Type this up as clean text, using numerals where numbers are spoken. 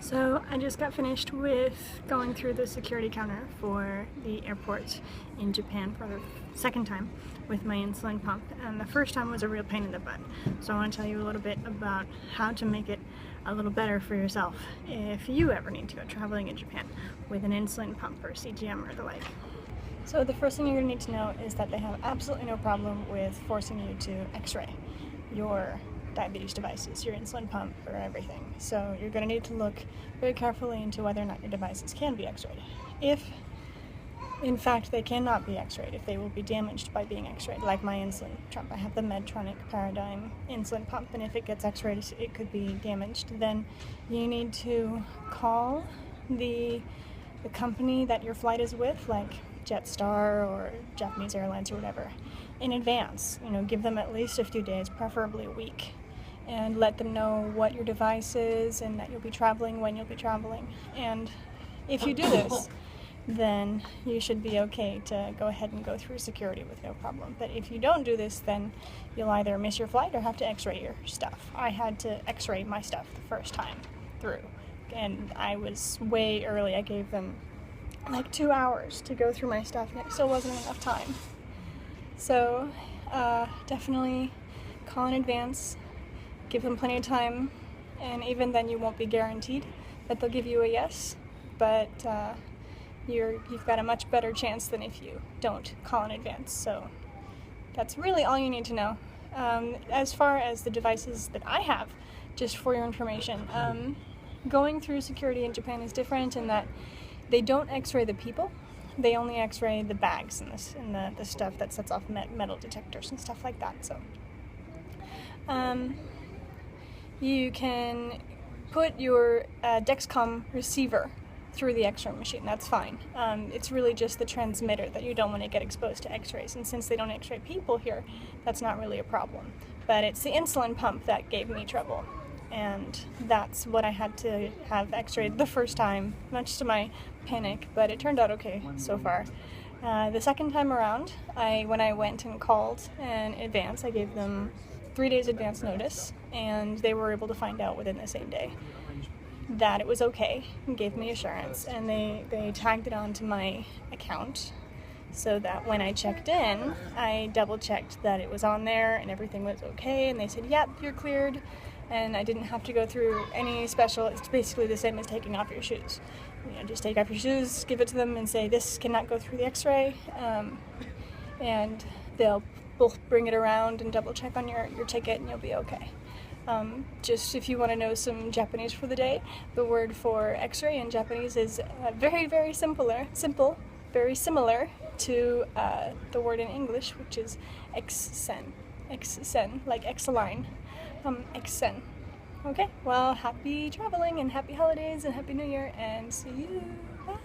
So I just got finished with going through the security counter for the airport in Japan for the second time with my insulin pump, and the first time was a real pain in the butt. So I want to tell you a little bit about how to make it a little better for yourself if you ever need to go traveling in Japan with an insulin pump or CGM or the like. So the first thing you're going to need to know is that they have absolutely no problem with forcing you to x-ray your diabetes devices, your insulin pump, or everything. So you're going to need to look very carefully into whether or not your devices can be x-rayed. If in fact they cannot be x-rayed, if they will be damaged by being x-rayed, like my insulin pump, I have the Medtronic Paradigm insulin pump, and if it gets x-rayed it could be damaged, then you need to call the company that your flight is with, like Jetstar or Japanese Airlines or whatever, in advance. Give them at least a few days, preferably a week, and let them know what your device is and that you'll be traveling, when you'll be traveling. And if you do this, then you should be okay to go ahead and go through security with no problem. But if you don't do this, then you'll either miss your flight or have to x-ray your stuff. I had to x-ray my stuff the first time through, and I was way early. I gave them like 2 hours to go through my stuff, and it still wasn't enough time. So definitely call in advance, give them plenty of time, and even then you won't be guaranteed that they'll give you a yes, but you've got a much better chance than if you don't call in advance. So that's really all you need to know. As far as the devices that I have, just for your information, going through security in Japan is different in that they don't x-ray the people. They only x-ray the bags and the stuff that sets off metal detectors and stuff like that. So you can put your Dexcom receiver through the x-ray machine. That's fine. It's really just the transmitter that you don't want to get exposed to x-rays, and since they don't x-ray people here, that's not really a problem. But it's the insulin pump that gave me trouble, and that's what I had to have x-rayed the first time, much to my panic, but it turned out okay so far. The second time around, when I went and called in advance, I gave them 3 days advance notice, and they were able to find out within the same day that it was okay and gave me assurance, and they tagged it onto my account so that when I checked in, I double checked that it was on there and everything was okay, and they said, yep, you're cleared, and I didn't have to go through any special. It's basically the same as taking off your shoes. Just take off your shoes, give it to them, and say, this cannot go through the x-ray, and they'll both bring it around and double check on your ticket, and you'll be okay. Just if you want to know some Japanese for the day, the word for x-ray in Japanese is very, very simple, very similar to the word in English, which is X-sen, like X-line, X-sen. Okay, well, happy traveling and happy holidays and happy New Year, and see you. Bye.